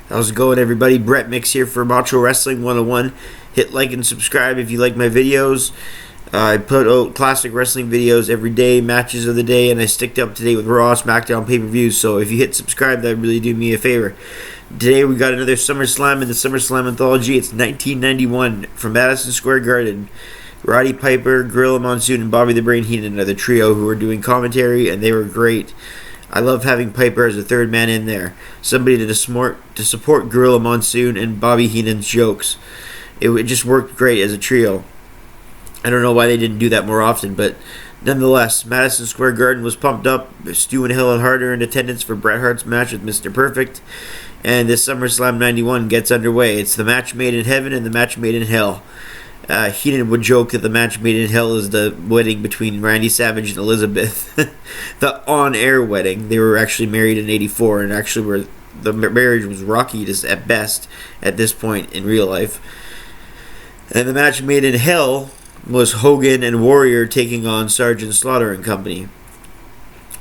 How's it going, everybody? Bret Mix here for Macho Wrestling 101. Hit like and subscribe if you like my videos. I put out classic wrestling videos every day, matches of the day, and I stick up to date with Raw, SmackDown, pay-per-views. So if you hit subscribe, that would really do me a favor. Today we got another Summerslam in the Summerslam anthology. It's 1991 from Madison Square Garden. Roddy Piper, Gorilla Monsoon, and Bobby the Brain Heenan are the trio who were doing commentary, and they were great. I love having Piper as a third man in there, somebody to support Gorilla Monsoon and Bobby Heenan's jokes. It just worked great as a trio. I don't know why they didn't do that more often, but nonetheless, Madison Square Garden was pumped up. Stu and Hill and Hart are in attendance for Bret Hart's match with Mr. Perfect, and this SummerSlam 91 gets underway. It's the match made in heaven and the match made in hell. Heenan would joke that the match made in hell is the wedding between Randy Savage and Elizabeth. The on-air wedding. They were actually married in 84, and actually the marriage was rocky at best at this point in real life. And the match made in hell was Hogan and Warrior taking on Sergeant Slaughter and company.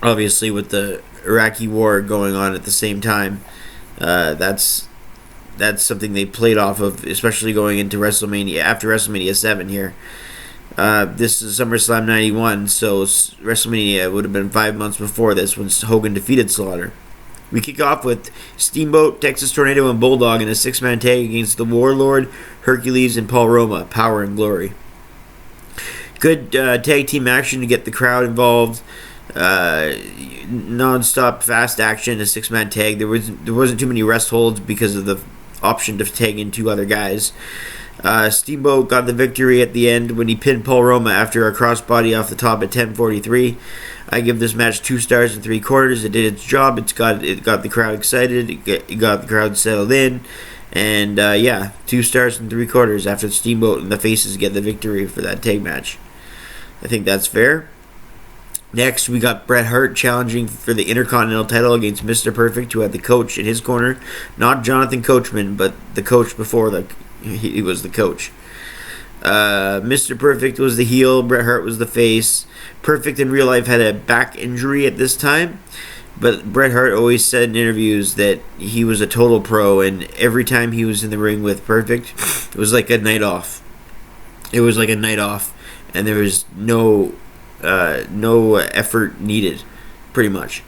Obviously, with the Iraqi war going on at the same time, that's something they played off of, especially going into WrestleMania, after WrestleMania 7 here. This is SummerSlam 91, so WrestleMania would have been 5 months before this when Hogan defeated Slaughter. We kick off with Steamboat, Texas Tornado, and Bulldog in a six-man tag against the Warlord, Hercules, and Paul Roma, Power and Glory. Good tag team action to get the crowd involved. Non-stop fast action, a six-man tag. There wasn't too many rest holds because of the option to tag in two other guys. Steamboat got the victory at the end when he pinned Paul Roma after a crossbody off the top at 10:43. I give this match 2 stars and 3/4. It did its job. It got the crowd excited. It got the crowd settled in. And 2 stars and 3/4 after Steamboat and the Faces get the victory for that tag match. I think that's fair. Next, we got Bret Hart challenging for the Intercontinental title against Mr. Perfect, who had the coach in his corner. Not Jonathan Coachman, but the coach before he was the coach. Mr. Perfect was the heel. Bret Hart was the face. Perfect in real life had a back injury at this time, but Bret Hart always said in interviews that he was a total pro, and every time he was in the ring with Perfect, it was like a night off. It was like a night off, and there was no effort needed, pretty much.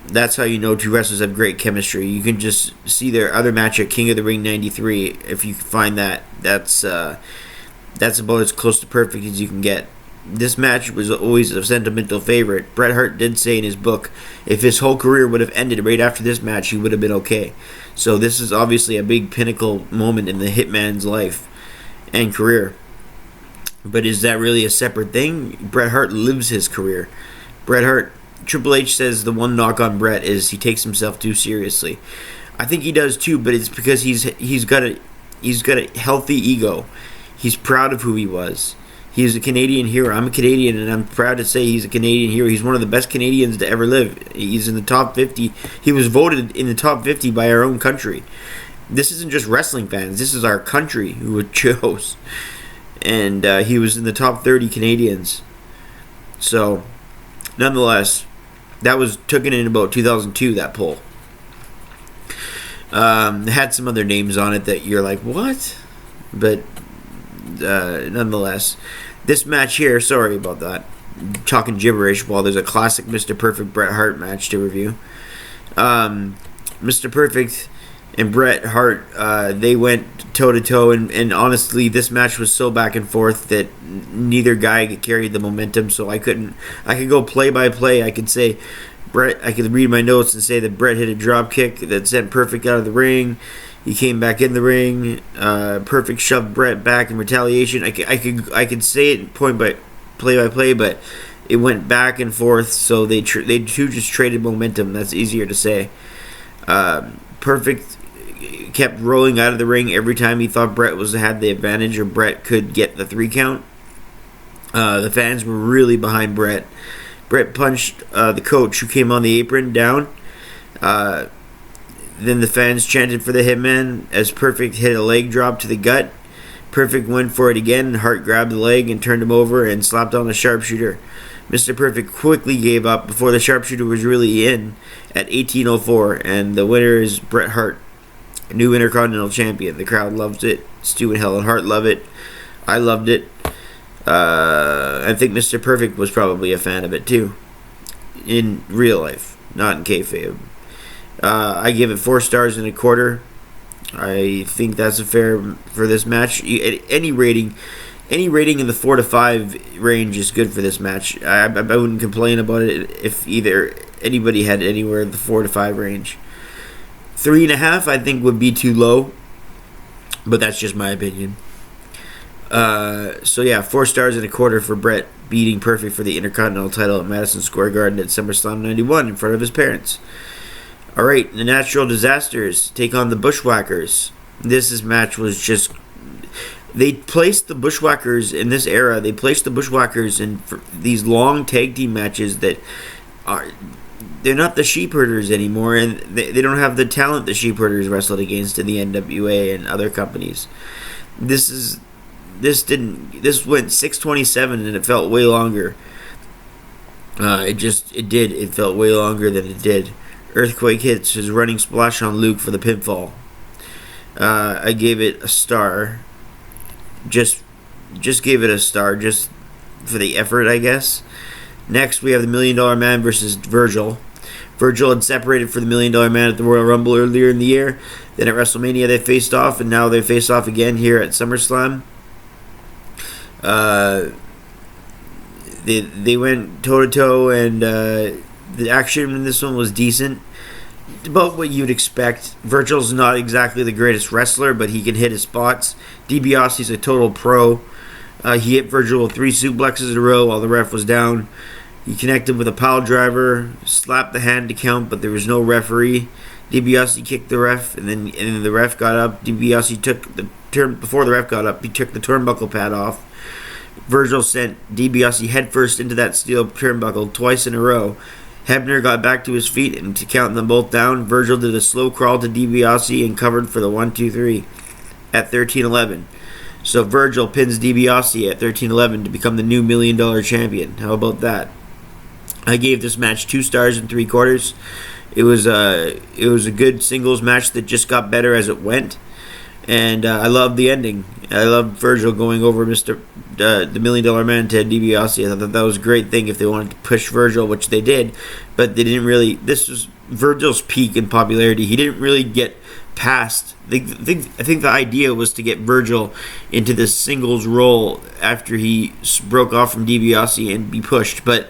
That's how you know two wrestlers have great chemistry. You can just see their other match at King of the Ring 93. If you can find that, that's about as close to perfect as you can get. This match was always a sentimental favorite. Bret Hart did say in his book, if his whole career would have ended right after this match, he would have been okay. So this is obviously a big pinnacle moment in the Hitman's life and career. But is that really a separate thing? Bret Hart lives his career. Triple H says the one knock on Bret is he takes himself too seriously. I think he does too, but it's because he's got a healthy ego. He's proud of who he was. He's a Canadian hero. I'm a Canadian, and I'm proud to say he's a Canadian hero. He's one of the best Canadians to ever live. He's in the top 50. He was voted in the top 50 by our own country. This isn't just wrestling fans. This is our country who chose. And he was in the top 30 Canadians. So, nonetheless, that was taken in about 2002, that poll. It had some other names on it that you're like, what? But, nonetheless, this match here, sorry about that, I'm talking gibberish while there's a classic Mr. Perfect Bret Hart match to review. Mr. Perfect and Bret Hart, they went toe-to-toe, and honestly, this match was so back and forth that neither guy carried the momentum, so I could go play-by-play. I could read my notes and say that Bret hit a drop kick that sent Perfect out of the ring. He came back in the ring. Perfect shoved Bret back in retaliation. I could say it play-by-play, but it went back and forth, so they two just traded momentum. That's easier to say. Perfect kept rolling out of the ring every time he thought Bret had the advantage or Bret could get the 3 count. The fans were really behind Bret. Bret punched the coach who came on the apron down. Then the fans chanted for the Hitman as Perfect hit a leg drop to the gut. Perfect went for it again, and Hart grabbed the leg and turned him over and slapped on the sharpshooter. Mr. Perfect quickly gave up before the sharpshooter was really in at 18:04, and the winner is Bret Hart, new Intercontinental Champion. The crowd loves it. Stu and Helen Hart love it. I loved it. I think Mr. Perfect was probably a fan of it too, in real life, not in kayfabe. I give it 4 stars and a quarter. I think that's a fair for this match. Any rating in the 4 to 5 range is good for this match. I wouldn't complain about it if either anybody had anywhere in the 4 to 5 range. 3.5 I think would be too low, but that's just my opinion. So yeah, 4 stars and a quarter for Bret beating Perfect for the Intercontinental title at Madison Square Garden at SummerSlam 91 in front of his parents. Alright, the Natural Disasters take on the Bushwhackers. This match was just... They placed the Bushwhackers in this era, they placed the Bushwhackers in these long tag team matches that are... They're not the Sheepherders anymore, and they don't have the talent the Sheepherders wrestled against in the NWA and other companies. This went 6:27 and it felt way longer. It felt way longer than it did. Earthquake hits his running splash on Luke for the pinfall. I gave it a star. Just gave it a star, just for the effort, I guess. Next, we have the $1 Million Man versus Virgil. Virgil had separated for the $1 Million Man at the Royal Rumble earlier in the year. Then at WrestleMania they faced off, and now they face off again here at SummerSlam. They went toe to toe, and the action in this one was decent. About what you'd expect. Virgil's not exactly the greatest wrestler, but he can hit his spots. DiBiase's a total pro. He hit Virgil with 3 suplexes in a row while the ref was down. He connected with a pile driver, slapped the hand to count, but there was no referee. DiBiase kicked the ref, and then the ref got up. DiBiase took the turn before the ref got up. He took the turnbuckle pad off. Virgil sent DiBiase headfirst into that steel turnbuckle twice in a row. Hebner got back to his feet, and to count them both down, Virgil did a slow crawl to DiBiase and covered for the 1-2-3 at 13:11. So Virgil pins DiBiase at 13:11 to become the new $1 Million champion. How about that? I gave this match 2 stars and 3 quarters. It was a good singles match that just got better as it went, and I loved the ending. I loved Virgil going over the $1 Million Man to DiBiase. I thought that was a great thing if they wanted to push Virgil, which they did, but they didn't really. This was Virgil's peak in popularity. He didn't really get past. I think the idea was to get Virgil into this singles role after he broke off from DiBiase and be pushed, but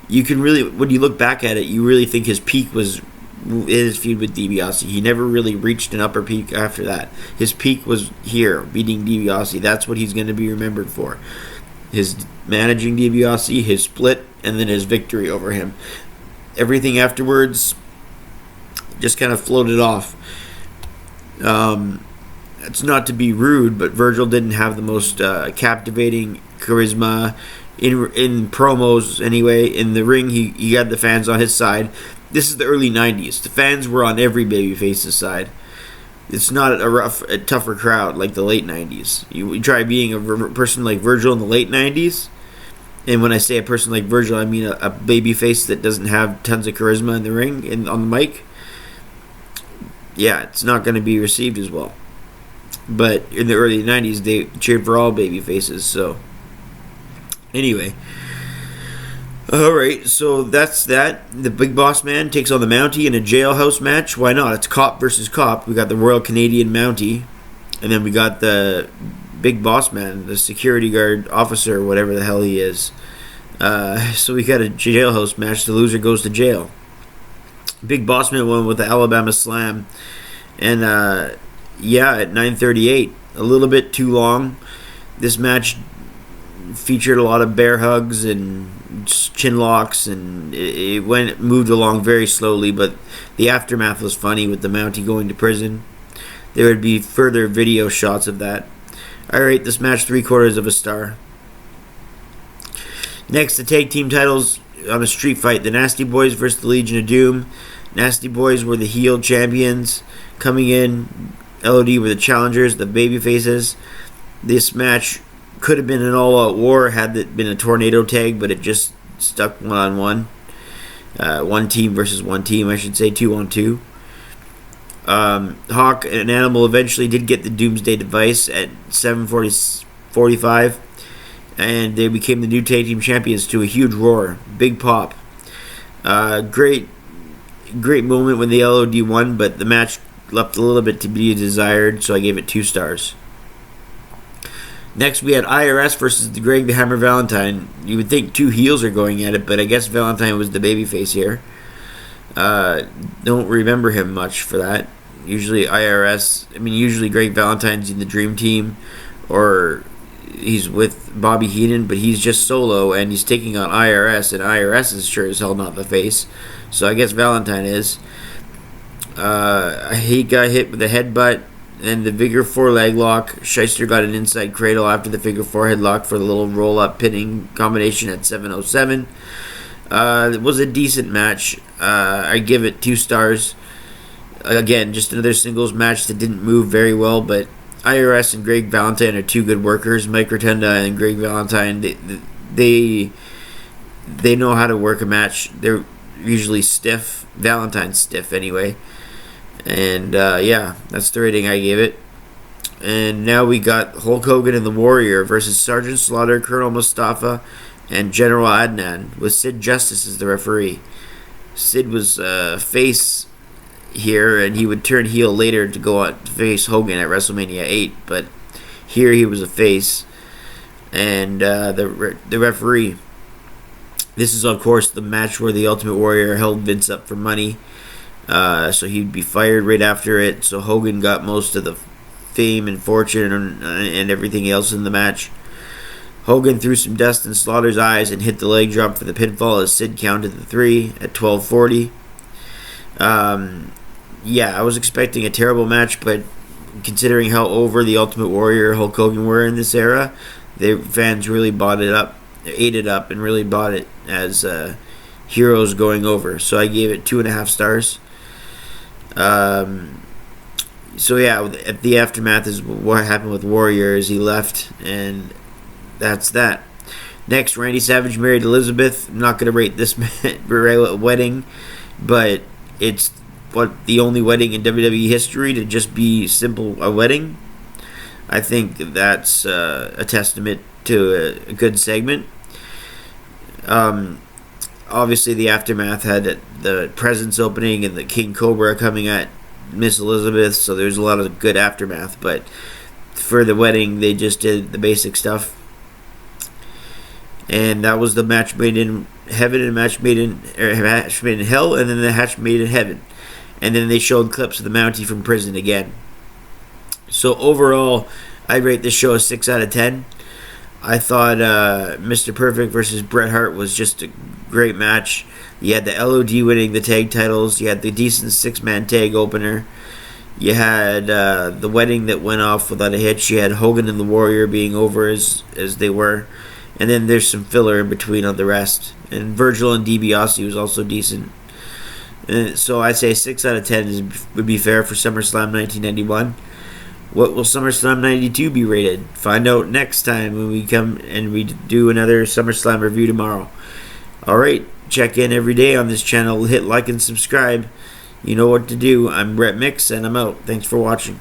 you can really, when you look back at it, you really think his peak was in his feud with DiBiase. He never really reached an upper peak after that. His peak was here, beating DiBiase. That's what he's going to be remembered for. His managing DiBiase, his split, and then his victory over him. Everything afterwards just kind of floated off. It's not to be rude, but Virgil didn't have the most captivating charisma in promos anyway. In the ring, he had the fans on his side. This is the early 90s. The fans were on every babyface's side. It's not a tougher crowd like the late 90s. You try being a person like Virgil in the late 90s, and when I say a person like Virgil, I mean a babyface that doesn't have tons of charisma in the ring and on the mic. Yeah, it's not going to be received as well. But in the early 90s, they cheered for all babyfaces, so... Anyway, alright, so that's that. The Big Boss Man takes on the Mountie in a jailhouse match. Why not? It's cop versus cop. We got the Royal Canadian Mountie, and then we got the Big Boss Man, the security guard officer, whatever the hell he is. So we got a jailhouse match. The loser goes to jail. Big Boss Man won with the Alabama Slam, and at 9:38, a little bit too long. This match featured a lot of bear hugs and chin locks, and it moved along very slowly, but the aftermath was funny with the Mountie going to prison. There would be further video shots of that. I rate this match 3/4 of a star. Next, the tag team titles on a street fight. The Nasty Boys versus the Legion of Doom. Nasty Boys were the heel champions. Coming in, LOD were the challengers, the babyfaces. This match could have been an all-out war had it been a tornado tag, but it just stuck one-on-one. One team versus one team, I should say, 2-on-2. Hawk and Animal eventually did get the Doomsday device at 7:45, and they became the new tag team champions to a huge roar, big pop. Great moment when the LOD won, but the match left a little bit to be desired, so I gave it 2 stars. Next, we had IRS versus Greg the Hammer Valentine. You would think 2 heels are going at it, but I guess Valentine was the babyface here. Don't remember him much for that. Usually usually Greg Valentine's in the Dream Team, or he's with Bobby Heenan, but he's just solo, and he's taking on IRS, and IRS is sure as hell not the face. So I guess Valentine is. He got hit with a headbutt and the figure 4 leg lock. Shyster got an inside cradle after the figure 4 headlock for the little roll up pinning combination at 7:07. It was a decent match. I give it 2 stars. Again, just another singles match that didn't move very well, but IRS and Greg Valentine are 2 good workers. Mike Rotunda and Greg Valentine, they know how to work a match. They're usually stiff. Valentine's stiff anyway. And yeah, that's the rating I gave it. And now we got Hulk Hogan and the Warrior versus Sergeant Slaughter, Colonel Mustafa, and General Adnan, with Sid Justice as the referee. Sid was face here, and he would turn heel later to go out to face Hogan at WrestleMania 8, but here he was a face. And the referee. This is, of course, the match where the Ultimate Warrior held Vince up for money. So he'd be fired right after it. So Hogan got most of the fame and fortune and everything else in the match. Hogan threw some dust in Slaughter's eyes and hit the leg drop for the pinfall as Sid counted the 3 at 12:40. Yeah, I was expecting a terrible match, but considering how over the Ultimate Warrior Hulk Hogan were in this era, the fans really ate it up and really bought it as heroes going over. So I gave it 2.5 stars. So yeah, the aftermath is what happened with Warrior as he left, and that's that. Next, Randy Savage married Elizabeth. I'm not going to rate this wedding, but it's the only wedding in WWE history to just be simple a wedding. I think that's a testament to a good segment. Obviously, the aftermath had the Presence opening and the King Cobra coming at Miss Elizabeth, so there's a lot of good aftermath. But for the wedding, they just did the basic stuff. And that was the match made in heaven and match made in hell, and then the match made in heaven. And then they showed clips of the Mountie from prison again. So overall, I rate this show a 6 out of 10. I thought Mr. Perfect versus Bret Hart was just a great match. You had the LOD winning the tag titles. You had the decent 6-man tag opener. You had the wedding that went off without a hitch. You had Hogan and the Warrior being over as they were. And then there's some filler in between on the rest. And Virgil and DiBiase was also decent. And so I say 6 out of 10 would be fair for SummerSlam 1991. What will SummerSlam 92 be rated? Find out next time when we come and we do another SummerSlam review tomorrow. Alright, check in every day on this channel. Hit like and subscribe. You know what to do. I'm Bret Mix, and I'm out. Thanks for watching.